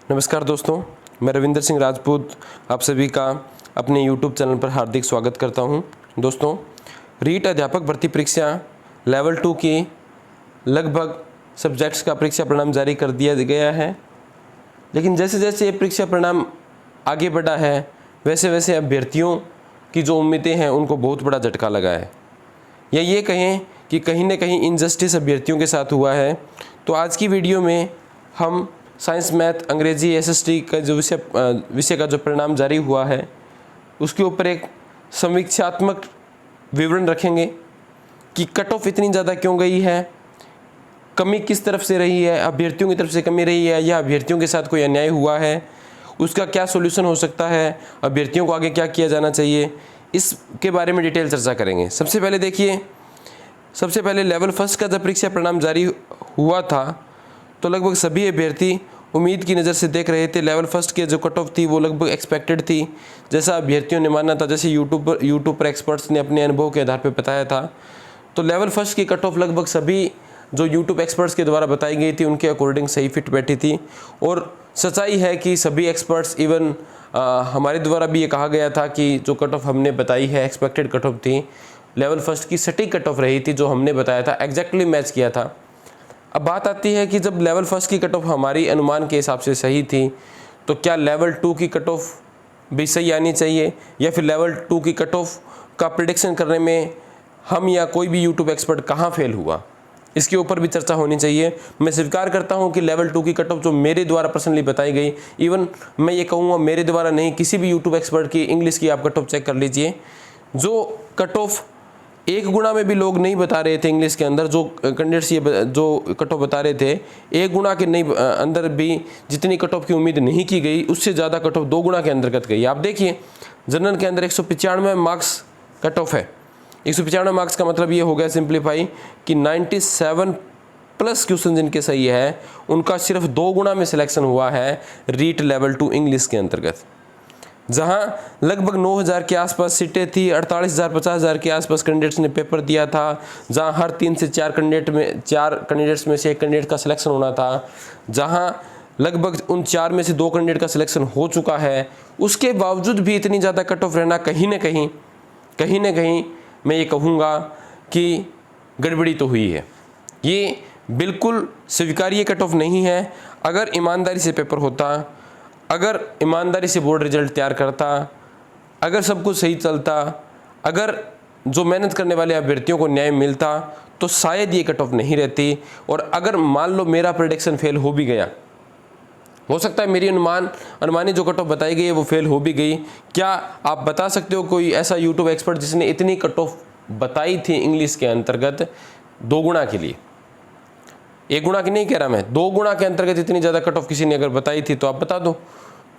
नमस्कार दोस्तों, मैं रविंदर सिंह राजपूत आप सभी का अपने YouTube चैनल पर हार्दिक स्वागत करता हूं। दोस्तों, रीट अध्यापक भर्ती परीक्षा लेवल 2 की लगभग सब्जेक्ट्स का परीक्षा परिणाम जारी कर दिया गया है। लेकिन जैसे जैसे ये परीक्षा परिणाम आगे बढ़ा है वैसे वैसे अभ्यर्थियों की जो उम्मीदें हैं उनको बहुत बड़ा झटका लगा है, या ये कहें कि कहीं ना कहीं इनजस्टिस अभ्यर्थियों के साथ हुआ है। तो आज की वीडियो में हम साइंस, मैथ, अंग्रेजी, एसएसटी का जो विषय का जो परिणाम जारी हुआ है उसके ऊपर एक समीक्षात्मक विवरण रखेंगे कि कट ऑफ इतनी ज़्यादा क्यों गई है, कमी किस तरफ से रही है, अभ्यर्थियों की तरफ से कमी रही है या अभ्यर्थियों के साथ कोई अन्याय हुआ है, उसका क्या सॉल्यूशन हो सकता है, अभ्यर्थियों को आगे क्या किया जाना चाहिए, इसके बारे में डिटेल चर्चा करेंगे। सबसे पहले देखिए, सबसे पहले लेवल फर्स्ट का जब परीक्षा परिणाम जारी हुआ था तो लगभग सभी अभ्यर्थी उम्मीद की नज़र से देख रहे थे। लेवल फर्स्ट के जो कट ऑफ थी वो लगभग एक्सपेक्टेड थी, जैसा अभ्यर्थियों ने माना था, जैसे यूट्यूब पर एक्सपर्ट्स ने अपने अनुभव के आधार पर बताया था। तो लेवल फर्स्ट की कट ऑफ लगभग सभी जो यूट्यूब एक्सपर्ट्स के द्वारा बताई गई थी उनके अकॉर्डिंग सही फिट बैठी थी। और सच्चाई है कि सभी एक्सपर्ट्स, इवन हमारे द्वारा भी ये कहा गया था कि जो कट ऑफ हमने बताई है एक्सपेक्टेड कट ऑफ थी, लेवल फर्स्ट की सटीक कट ऑफ रही थी, जो हमने बताया था एग्जैक्टली मैच किया था। अब बात आती है कि जब लेवल फर्स्ट की कट ऑफ हमारी अनुमान के हिसाब से सही थी तो क्या लेवल 2 की कट ऑफ भी सही आनी चाहिए, या फिर लेवल 2 की कट ऑफ का प्रिडिक्शन करने में हम या कोई भी यूट्यूब एक्सपर्ट कहाँ फेल हुआ, इसके ऊपर भी चर्चा होनी चाहिए। मैं स्वीकार करता हूँ कि लेवल 2 की कट ऑफ जो मेरे द्वारा पर्सनली बताई गई, इवन मैं ये कहूँगा मेरे द्वारा नहीं, किसी भी यूट्यूब एक्सपर्ट की इंग्लिश की आप कट ऑफ चेक कर लीजिए, जो कट ऑफ 1 गुना में भी लोग नहीं बता रहे थे इंग्लिश के अंदर, जो कैंडिडेट्स ये जो कट ऑफ बता रहे थे 1 गुना के नहीं अंदर भी जितनी कट ऑफ की उम्मीद नहीं की गई उससे ज़्यादा कट ऑफ 2 गुना के अंतर्गत गई। आप देखिए, जनरल के अंदर 195 मार्क्स कट ऑफ है। 195 मार्क्स का मतलब ये हो गया सिंप्लीफाई कि 97 प्लस क्वेश्चन जिनके सही है उनका सिर्फ 2 गुना में सिलेक्शन हुआ है रीट लेवल 2 इंग्लिश के अंतर्गत, जहां लगभग 9000 के आसपास सीटें थी, 48,000 50,000 के आसपास कैंडिडेट्स ने पेपर दिया था, जहां हर 3 से 4 कैंडिडेट्स में से एक कैंडिडेट का सिलेक्शन होना था, जहां लगभग उन 4 में से 2 कैंडिडेट का सिलेक्शन हो चुका है। उसके बावजूद भी इतनी ज़्यादा कट ऑफ रहना कहीं ना कहीं मैं ये कहूँगा कि गड़बड़ी तो हुई है। ये बिल्कुल स्वीकार्य कट ऑफ नहीं है। अगर ईमानदारी से पेपर होता, अगर ईमानदारी से बोर्ड रिजल्ट तैयार करता, अगर सब कुछ सही चलता, अगर जो मेहनत करने वाले अभ्यर्थियों को न्याय मिलता तो शायद ये कट ऑफ नहीं रहती। और अगर मान लो मेरा प्रेडिक्शन फेल हो भी गया, हो सकता है मेरी अनुमानी जो कट ऑफ बताई गई है वो फेल हो भी गई, क्या आप बता सकते हो कोई ऐसा यूट्यूब एक्सपर्ट जिसने इतनी कट ऑफ बताई थी इंग्लिश के अंतर्गत 2 गुना के लिए? 1 गुना की नहीं कह रहा मैं, 2 गुना के अंतर्गत इतनी ज़्यादा कट ऑफ किसी ने अगर बताई थी तो आप बता दो।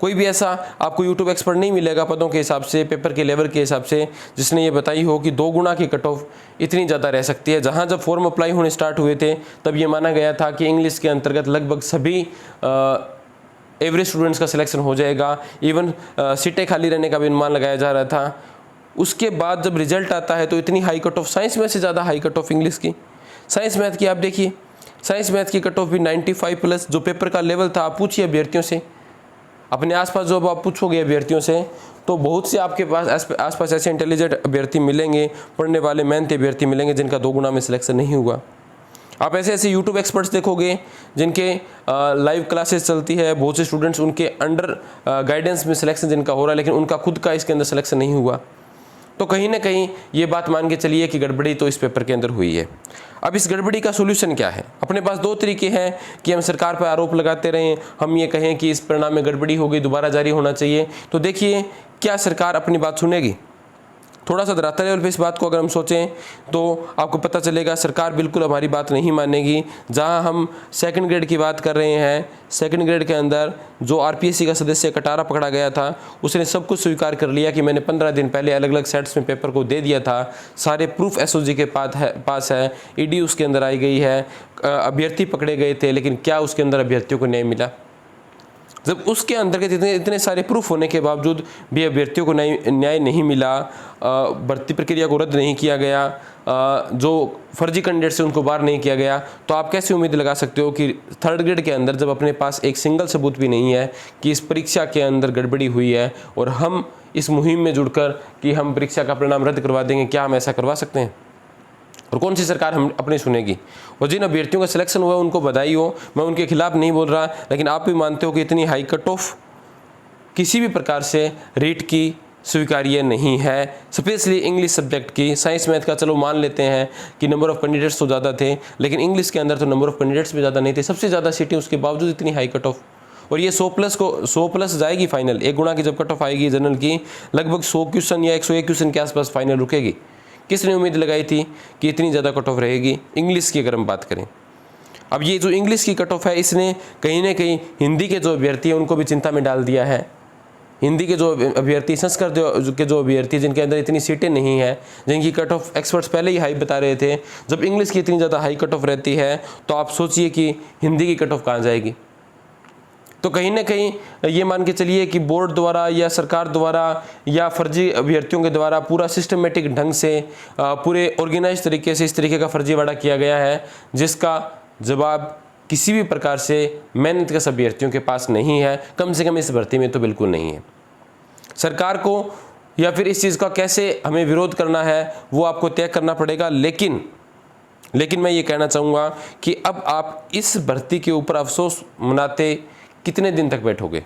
कोई भी ऐसा आपको यूट्यूब एक्सपर्ट नहीं मिलेगा पदों के हिसाब से, पेपर के लेवल के हिसाब से, जिसने ये बताई हो कि 2 गुना की कट ऑफ इतनी ज़्यादा रह सकती है। जहाँ जब फॉर्म अप्लाई होने स्टार्ट हुए थे तब ये माना गया था कि इंग्लिश के अंतर्गत लगभग सभी एवरेज स्टूडेंट्स का सिलेक्शन हो जाएगा, इवन सीटें खाली रहने का भी अनुमान लगाया जा रहा था। उसके बाद जब रिजल्ट आता है तो इतनी हाई कट ऑफ, साइंस में से ज़्यादा हाई कट ऑफ इंग्लिश की। साइंस मैथ की आप देखिए, साइंस मैथ की कट ऑफ भी 95 प्लस, जो पेपर का लेवल था। आप पूछिए अभ्यर्थियों से, अपने आसपास जो आप पूछोगे अभ्यर्थियों से तो बहुत से आपके पास आसपास ऐसे इंटेलिजेंट अभ्यर्थी मिलेंगे, पढ़ने वाले मेहनती अभ्यर्थी मिलेंगे जिनका 2 गुना में सिलेक्शन नहीं हुआ। आप ऐसे यूट्यूब एक्सपर्ट्स देखोगे जिनके लाइव क्लासेस चलती है, बहुत से स्टूडेंट्स उनके अंडर गाइडेंस में सिलेक्शन जिनका हो रहा है, लेकिन उनका खुद का इसके अंदर सिलेक्शन नहीं हुआ। तो कहीं ना कहीं ये बात मान के चलिए कि गड़बड़ी तो इस पेपर के अंदर हुई है। अब इस गड़बड़ी का सोल्यूशन क्या है? अपने पास 2 तरीके हैं कि हम सरकार पर आरोप लगाते रहें, हम ये कहें कि इस परिणाम में गड़बड़ी हो गई, दोबारा जारी होना चाहिए। तो देखिए, क्या सरकार अपनी बात सुनेगी? थोड़ा सा धरातल लेवल पे इस बात को अगर हम सोचें तो आपको पता चलेगा सरकार बिल्कुल हमारी बात नहीं मानेगी। जहां हम 2nd ग्रेड की बात कर रहे हैं, 2nd ग्रेड के अंदर जो आरपीएससी का सदस्य कटारा पकड़ा गया था, उसने सब कुछ स्वीकार कर लिया कि मैंने 15 दिन पहले अलग अलग सेट्स में पेपर को दे दिया था, सारे प्रूफ एसओजी के पास है, ईडी उसके अंदर आई गई है, अभ्यर्थी पकड़े गए थे, लेकिन क्या उसके अंदर अभ्यर्थियों को न्याय मिला? जब उसके अंतर्गत इतने इतने सारे प्रूफ होने के बावजूद भी अभ्यर्थियों को न्याय नहीं मिला, भर्ती प्रक्रिया को रद्द नहीं किया गया, जो फर्जी कैंडिडेट से उनको बाहर नहीं किया गया, तो आप कैसे उम्मीद लगा सकते हो कि थर्ड ग्रेड के अंदर जब अपने पास एक सिंगल सबूत भी नहीं है कि इस परीक्षा के अंदर गड़बड़ी हुई है और हम इस मुहिम में जुड़कर कि हम परीक्षा का परिणाम रद्द करवा देंगे, क्या हम ऐसा करवा सकते हैं? और कौन सी सरकार हम अपनी सुनेगी? और जिन अभ्यर्थियों का सिलेक्शन हुआ उनको बधाई हो, मैं उनके खिलाफ नहीं बोल रहा, लेकिन आप भी मानते हो कि इतनी हाई कट ऑफ किसी भी प्रकार से रीट की स्वीकार्य नहीं है, स्पेशली इंग्लिश सब्जेक्ट की। साइंस मैथ का चलो मान लेते हैं कि नंबर ऑफ कैंडिडेट्स तो ज़्यादा थे, लेकिन इंग्लिश के अंदर तो नंबर ऑफ कैंडिडेट्स भी ज़्यादा नहीं थे, सबसे ज़्यादा सीटें, उसके बावजूद इतनी हाई कट ऑफ। और ये 100 प्लस जाएगी फाइनल, 1 गुना की जब कट ऑफ आएगी जनरल की, लगभग 100 क्वेश्चन या 101 क्वेश्चन के आसपास फाइनल रुकेगी। किसने उम्मीद लगाई थी कि इतनी ज़्यादा कट ऑफ रहेगी इंग्लिश की, अगर हम बात करें? अब ये जो इंग्लिश की कट ऑफ है, इसने कहीं ना कहीं हिंदी के जो अभ्यर्थी हैं उनको भी चिंता में डाल दिया है। हिंदी के जो अभ्यर्थी, संस्कृत के जो अभ्यर्थी जिनके अंदर इतनी सीटें नहीं है, जिनकी कट ऑफ एक्सपर्ट्स पहले ही हाई बता रहे थे, जब इंग्लिश की इतनी ज़्यादा हाई कट ऑफ रहती है तो आप सोचिए कि हिंदी की कट ऑफ कहाँ जाएगी। तो कहीं ना कहीं ये मान के चलिए कि बोर्ड द्वारा या सरकार द्वारा या फर्जी अभ्यर्थियों के द्वारा पूरा सिस्टमेटिक ढंग से, पूरे ऑर्गेनाइज तरीके से इस तरीके का फर्जीवाड़ा किया गया है, जिसका जवाब किसी भी प्रकार से मेहनतकश अभ्यर्थियों के पास नहीं है, कम से कम इस भर्ती में तो बिल्कुल नहीं है। सरकार को या फिर इस चीज़ का कैसे हमें विरोध करना है वो आपको तय करना पड़ेगा, लेकिन मैं ये कहना चाहूँगा कि अब आप इस भर्ती के ऊपर अफसोस मनाते कितने दिन तक बैठोगे?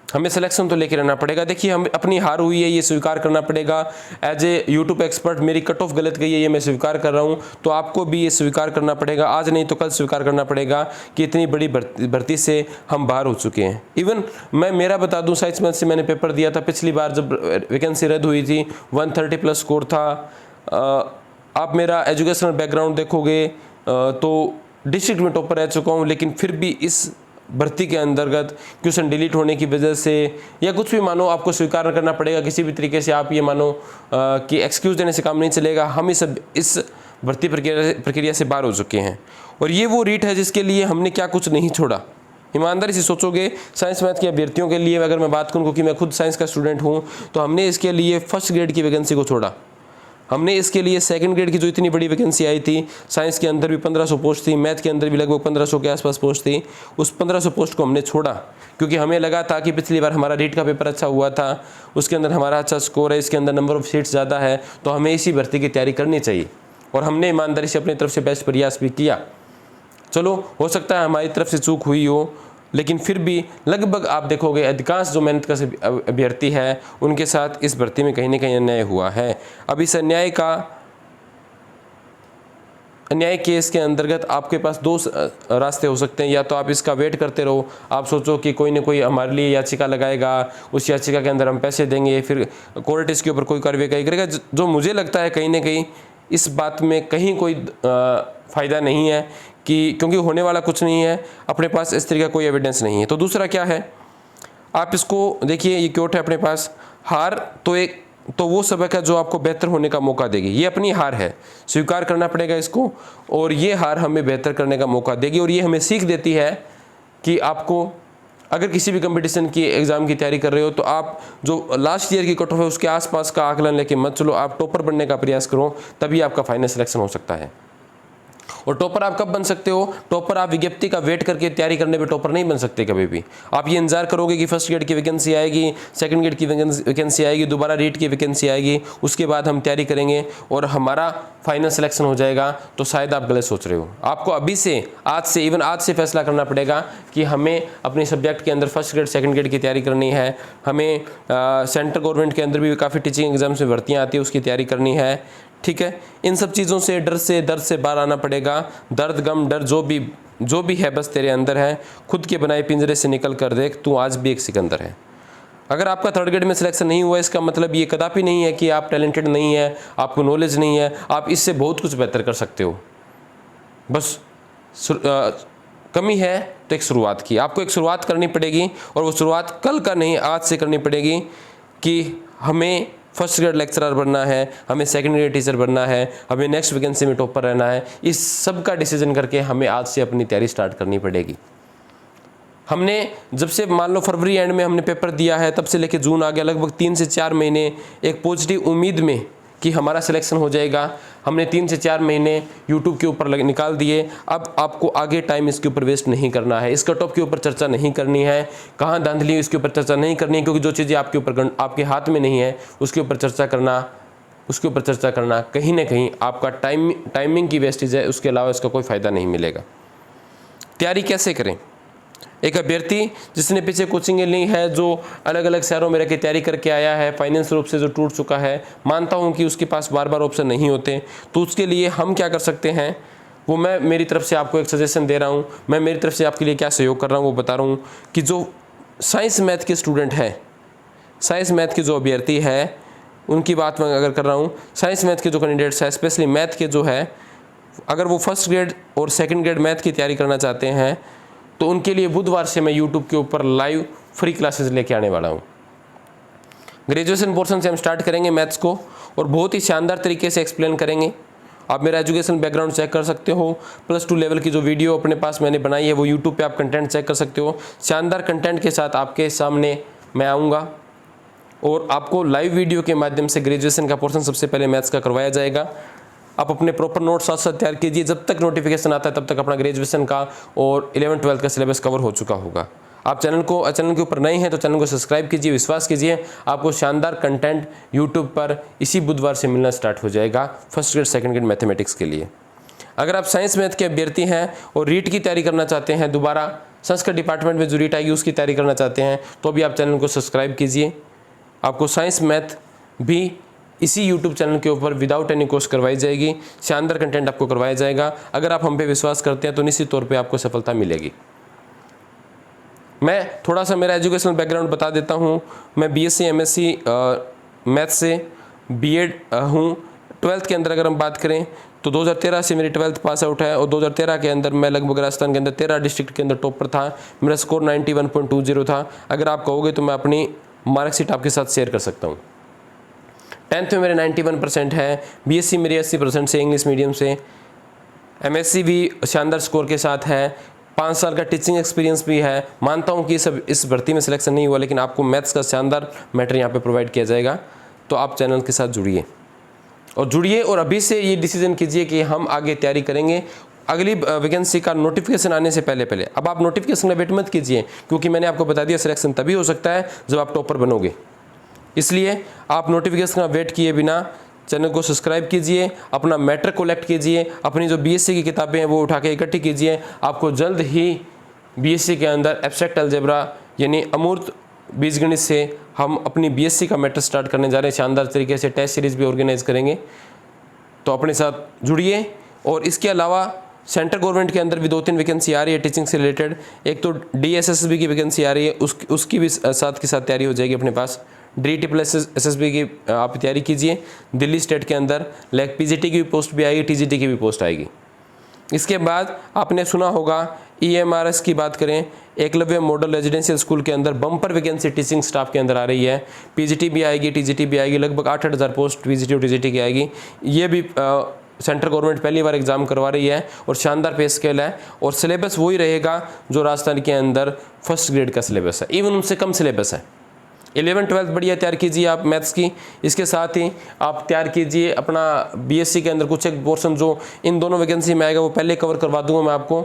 हमें सिलेक्शन तो लेके रहना पड़ेगा। देखिए, हम अपनी हार हुई है ये स्वीकार करना पड़ेगा। एज ए यूट्यूब एक्सपर्ट मेरी कट ऑफ गलत गई है, ये मैं स्वीकार कर रहा हूँ, तो आपको भी ये स्वीकार करना पड़ेगा, आज नहीं तो कल स्वीकार करना पड़ेगा कि इतनी बड़ी भर्ती से हम बाहर हो चुके हैं। इवन मैं मेरा बता दूँ, साइंस मैथ से मैंने पेपर दिया था पिछली बार जब वैकेंसी रद्द हुई थी, 130 प्लस स्कोर था। आप मेरा एजुकेशनल बैकग्राउंड देखोगे तो डिस्ट्रिक्ट में टॉपर रह चुका हूँ, लेकिन फिर भी इस भर्ती के अंतर्गत क्वेश्चन डिलीट होने की वजह से या कुछ भी मानो आपको स्वीकार करना पड़ेगा, किसी भी तरीके से आप ये मानो कि एक्सक्यूज़ देने से काम नहीं चलेगा। हम इस भर्ती प्रक्रिया से बाहर हो चुके हैं और ये वो रीट है जिसके लिए हमने क्या कुछ नहीं छोड़ा। ईमानदारी से सोचोगे, साइंस मैथ के अभ्यर्थियों के लिए अगर मैं बात करूँ, क्योंकि मैं खुद साइंस का स्टूडेंट हूँ, तो हमने इसके लिए फर्स्ट ग्रेड की वैकेंसी को छोड़ा। हमने इसके लिए सेकंड ग्रेड की जो इतनी बड़ी वैकेंसी आई थी, साइंस के अंदर भी 1500 पोस्ट थी, मैथ के अंदर भी लगभग 1500 के आसपास पोस्ट थी, उस 1500 पोस्ट को हमने छोड़ा क्योंकि हमें लगा था कि पिछली बार हमारा रीट का पेपर अच्छा हुआ था, उसके अंदर हमारा अच्छा स्कोर है, इसके अंदर नंबर ऑफ सीट्स ज़्यादा है, तो हमें इसी भर्ती की तैयारी करनी चाहिए। और हमने ईमानदारी से अपनी तरफ से बेस्ट प्रयास भी किया। चलो, हो सकता है हमारी तरफ से चूक हुई हो, लेकिन फिर भी लगभग आप देखोगे अधिकांश जो मेहनत का अभ्यर्थी है उनके साथ इस भर्ती में कहीं ना कहीं अन्याय हुआ है। अब इस अन्याय केस के अंतर्गत आपके पास 2 रास्ते हो सकते हैं। या तो आप इसका वेट करते रहो, आप सोचो कि कोई ना कोई हमारे लिए याचिका लगाएगा, उस याचिका के अंदर हम पैसे देंगे, फिर कोर्ट इसके ऊपर कोई कार्रवाई करेगा। जो मुझे लगता है कहीं ना कहीं इस बात में कहीं कोई फ़ायदा नहीं है कि क्योंकि होने वाला कुछ नहीं है, अपने पास इस तरीके का कोई एविडेंस नहीं है। तो दूसरा क्या है, आप इसको देखिए, ये क्योट है अपने पास। हार तो वो सबक है जो आपको बेहतर होने का मौका देगी। ये अपनी हार है, स्वीकार करना पड़ेगा इसको, और ये हार हमें बेहतर करने का मौका देगी। और ये हमें सीख देती है कि आपको अगर किसी भी कंपटीशन की एग्ज़ाम की तैयारी कर रहे हो तो आप जो लास्ट ईयर की कट ऑफ है उसके आसपास का आकलन लेके मत चलो, आप टॉपर बनने का प्रयास करो, तभी आपका फाइनल सिलेक्शन हो सकता है। और टॉपर आप कब बन सकते हो? टॉपर आप विज्ञप्ति का वेट करके तैयारी करने पे टॉपर नहीं बन सकते कभी भी। आप ये इंतजार करोगे कि फर्स्ट ग्रेड की वैकेंसी आएगी, सेकंड ग्रेड की वैकेंसी आएगी, दोबारा रीट की वैकेंसी आएगी, उसके बाद हम तैयारी करेंगे और हमारा फाइनल सिलेक्शन हो जाएगा, तो शायद आप गलत सोच रहे हो। आपको अभी से, आज से फैसला करना पड़ेगा कि हमें अपने सब्जेक्ट के अंदर फर्स्ट ग्रेड सेकंड ग्रेड की तैयारी करनी है। हमें सेंट्रल गवर्नमेंट के अंदर भी काफ़ी टीचिंग एग्जाम्स में भर्तियाँ आती है, उसकी तैयारी करनी है। ठीक है, इन सब चीज़ों से दर्द से बाहर आना पड़ेगा। दर्द गम डर जो भी है बस तेरे अंदर है, खुद के बनाए पिंजरे से निकल कर देख, तू आज भी एक सिकंदर है। अगर आपका थर्ड ग्रेड में सिलेक्शन नहीं हुआ, इसका मतलब ये कदापि नहीं है कि आप टैलेंटेड नहीं है, आपको नॉलेज नहीं है, आप इससे बहुत कुछ बेहतर कर सकते हो। बस कमी है तो एक शुरुआत की, आपको एक शुरुआत करनी पड़ेगी, और वो शुरुआत कल का नहीं आज से करनी पड़ेगी कि हमें फर्स्ट ग्रेड लेक्चरर बनना है, हमें सेकंड ग्रेड टीचर बनना है, हमें नेक्स्ट वैकेंसी में टॉपर रहना है। इस सब का डिसीजन करके हमें आज से अपनी तैयारी स्टार्ट करनी पड़ेगी। हमने जब से मान लो फरवरी एंड में हमने पेपर दिया है, तब से लेके जून आ गया, लगभग 3 से 4 महीने एक पॉजिटिव उम्मीद में कि हमारा सिलेक्शन हो जाएगा। हमने 3 से 4 महीने यूट्यूब के ऊपर निकाल दिए। अब आपको आगे टाइम इसके ऊपर वेस्ट नहीं करना है, इस कट ऑफ के ऊपर चर्चा नहीं करनी है, कहाँ धांधली इसके ऊपर चर्चा नहीं करनी है, क्योंकि जो चीज़ें आपके ऊपर आपके हाथ में नहीं है उसके ऊपर चर्चा करना कहीं ना कहीं आपका टाइमिंग की वेस्टेज है, उसके अलावा इसका कोई फ़ायदा नहीं मिलेगा। तैयारी कैसे करें? एक अभ्यर्थी जिसने पीछे कोचिंग ली है, जो अलग अलग शहरों में रह के तैयारी करके आया है, फाइनेंस रूप से जो टूट चुका है, मानता हूं कि उसके पास बार बार ऑप्शन नहीं होते, तो उसके लिए हम क्या कर सकते हैं वो मैं मेरी तरफ से आपको एक सजेशन दे रहा हूं। मैं मेरी तरफ से आपके लिए क्या सहयोग कर रहा हूं वो बता रहा हूं कि जो साइंस मैथ के स्टूडेंट हैं, साइंस मैथ के जो अभ्यर्थी है उनकी बात मैं अगर कर रहा हूँ, साइंस मैथ के जो कैंडिडेट्स हैं, स्पेशली मैथ के जो है, अगर वो फर्स्ट ग्रेड और सेकंड ग्रेड मैथ की तैयारी करना चाहते हैं तो उनके लिए बुधवार से मैं यूट्यूब के ऊपर लाइव फ्री क्लासेस लेके आने वाला हूँ। ग्रेजुएशन पोर्शन से हम स्टार्ट करेंगे मैथ्स को और बहुत ही शानदार तरीके से एक्सप्लेन करेंगे। आप मेरा एजुकेशन बैकग्राउंड चेक कर सकते हो, +2 लेवल की जो वीडियो अपने पास मैंने बनाई है वो यूट्यूब पे आप कंटेंट चेक कर सकते हो। शानदार कंटेंट के साथ आपके सामने मैं आऊँगा और आपको लाइव वीडियो के माध्यम से ग्रेजुएशन का पोर्शन सबसे पहले मैथ्स का करवाया जाएगा। आप अपने प्रॉपर नोट्स साथ साथ तैयार कीजिए, जब तक नोटिफिकेशन आता है तब तक अपना ग्रेजुएशन का और 11th-12th का सिलेबस कवर हो चुका होगा। आप चैनल के ऊपर नए हैं तो चैनल को सब्सक्राइब कीजिए, विश्वास कीजिए आपको शानदार कंटेंट यूट्यूब पर इसी बुधवार से मिलना स्टार्ट हो जाएगा first grade second grade mathematics के लिए। अगर आप साइंस मैथ के अभ्यर्थी हैं और रीट की तैयारी करना चाहते हैं, दोबारा संस्कृत डिपार्टमेंट में जो रीट आएगी उसकी तैयारी करना चाहते हैं, तो भी आप चैनल को सब्सक्राइब कीजिए। आपको साइंस मैथ भी इसी YouTube चैनल के ऊपर विदाउट एनी कॉस्ट करवाई जाएगी, शानदार कंटेंट आपको करवाया जाएगा। अगर आप हम पे विश्वास करते हैं तो निश्चित तौर पे आपको सफलता मिलेगी। मैं थोड़ा सा मेरा एजुकेशनल बैकग्राउंड बता देता हूँ। मैं BSc MSc मैथ से B.Ed हूँ। 12th के अंदर अगर हम बात करें तो 2013 से मेरी 12th पास आउट है और 2013 के अंदर मैं लगभग राजस्थान के अंदर 13 डिस्ट्रिक्ट के अंदर टॉपर था। मेरा स्कोर 91.20 था। अगर आप कहोगे तो मैं अपनी मार्कशीट आपके साथ शेयर कर सकता हूँ। 10th में मेरे 91% है। BSc मेरी 80% से इंग्लिश मीडियम से। MSc भी शानदार स्कोर के साथ है। 5 साल का टीचिंग एक्सपीरियंस भी है। मानता हूँ कि इस भर्ती में सिलेक्शन नहीं हुआ, लेकिन आपको मैथ्स का शानदार मैटर यहाँ पे प्रोवाइड किया जाएगा। तो आप चैनल के साथ जुड़िए और अभी से ये डिसीजन कीजिए कि हम आगे तैयारी करेंगे अगली वैकेंसी का नोटिफिकेशन आने से पहले। अब आप नोटिफिकेशन का वेट मत कीजिए, क्योंकि मैंने आपको बता दिया सिलेक्शन तभी हो सकता है जब आप टॉपर बनोगे। इसलिए आप नोटिफिकेशन का वेट किए बिना चैनल को सब्सक्राइब कीजिए, अपना मैटर कलेक्ट कीजिए, अपनी जो BSc की किताबें हैं वो उठा के इकट्ठी कीजिए। आपको जल्द ही BSc के अंदर एब्स्ट्रैक्ट अलजेब्रा यानी अमूर्त बीजगणित से हम अपनी BSc का मैटर स्टार्ट करने जा रहे हैं। शानदार तरीके से टेस्ट सीरीज भी ऑर्गेनाइज करेंगे, तो अपने साथ जुड़िए। और इसके अलावा सेंट्रल गवर्नमेंट के अंदर भी 2-3 वैकेंसी आ रही है टीचिंग से रिलेटेड। एक तो DSSB की वैकेंसी आ रही है, उसकी भी साथ के साथ तैयारी हो जाएगी अपने पास। DT+SSB की आप तैयारी कीजिए। दिल्ली स्टेट के अंदर PGT की भी पोस्ट भी आएगी, TGT की भी पोस्ट आएगी। इसके बाद आपने सुना होगा EMRS की बात करें, एकलव्य मॉडल रेजिडेंशियल स्कूल के अंदर बम्पर वैकेंसी टीचिंग स्टाफ के अंदर आ रही है। PGT भी आएगी, TGT भी आएगी, लगभग 8-8 हज़ार पोस्ट PGT और TGT की आएगी। ये भी सेंट्रल गवर्नमेंट पहली बार एग्जाम करवा रही है और शानदार पे स्केल है और सिलेबस वही रहेगा जो राजस्थान के अंदर फर्स्ट ग्रेड का सिलेबस है, इवन उनसे कम सिलेबस है। 11th-12th बढ़िया तैयार कीजिए आप मैथ्स की। इसके साथ ही आप तैयार कीजिए अपना BSc के अंदर कुछ एक पोर्शन जो इन दोनों वैकेंसी में आएगा वो पहले कवर करवा दूंगा मैं आपको।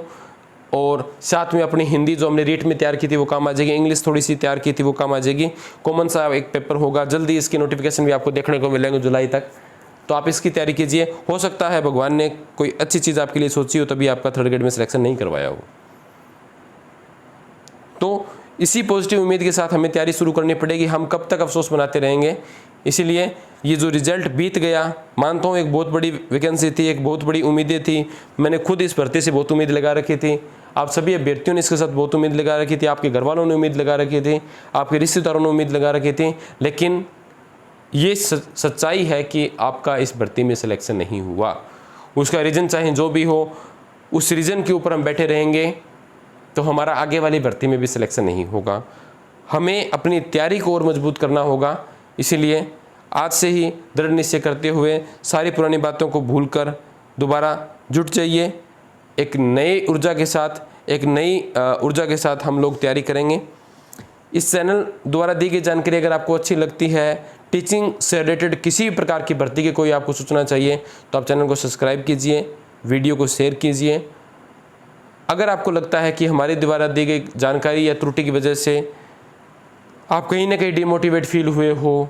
और साथ में अपनी हिंदी जो हमने रीट में तैयार की थी वो काम आ जाएगी, इंग्लिश थोड़ी सी तैयार की थी वो काम आ जाएगी। कॉमन सा एक पेपर होगा, जल्दी इसकी नोटिफिकेशन भी आपको देखने को मिलेंगे जुलाई तक, तो आप इसकी तैयारी कीजिए। हो सकता है भगवान ने कोई अच्छी चीज़ आपके लिए सोची हो तभी आपका 3rd ग्रेड में सिलेक्शन नहीं करवाया हो। तो इसी पॉजिटिव उम्मीद के साथ हमें तैयारी शुरू करनी पड़ेगी। हम कब तक अफसोस मनाते रहेंगे? इसीलिए ये जो रिजल्ट बीत गया, मानता हूँ एक बहुत बड़ी वैकेंसी थी, एक बहुत बड़ी उम्मीदें थी। मैंने खुद इस भर्ती से बहुत उम्मीद लगा रखी थी, आप सभी अभ्यर्थियों ने इसके साथ बहुत उम्मीद लगा रखी थी, आपके घर वालों ने उम्मीद लगा रखी थी, आपके रिश्तेदारों ने उम्मीद लगा रखी थी, लेकिन ये सच्चाई है कि आपका इस भर्ती में सिलेक्शन नहीं हुआ। उसका रीज़न चाहे जो भी हो, उस रीज़न के ऊपर हम बैठे रहेंगे तो हमारा आगे वाली भर्ती में भी सिलेक्शन नहीं होगा। हमें अपनी तैयारी को और मजबूत करना होगा। इसीलिए आज से ही दृढ़ निश्चय करते हुए सारी पुरानी बातों को भूलकर दोबारा जुट जाइए, एक नई ऊर्जा के साथ, एक नई ऊर्जा के साथ हम लोग तैयारी करेंगे। इस चैनल द्वारा दी गई जानकारी अगर आपको अच्छी लगती है, टीचिंग से रिलेटेड किसी भी प्रकार की भर्ती की कोई आपको सूचना चाहिए तो आप चैनल को सब्सक्राइब कीजिए, वीडियो को शेयर कीजिए। अगर आपको लगता है कि हमारे द्वारा दी गई जानकारी या त्रुटि की वजह से आप कहीं ना कहीं डिमोटिवेट फील हुए हो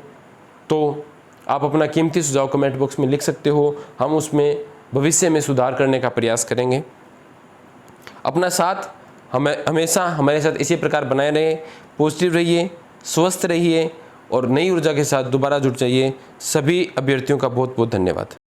तो आप अपना कीमती सुझाव कमेंट बॉक्स में लिख सकते हो। हम उसमें भविष्य में सुधार करने का प्रयास करेंगे। अपना साथ हमेशा हमारे साथ इसी प्रकार बनाए रहें, पॉजिटिव रहिए, स्वस्थ रहिए और नई ऊर्जा के साथ दोबारा जुड़ जाइए। सभी अभ्यर्थियों का बहुत बहुत धन्यवाद।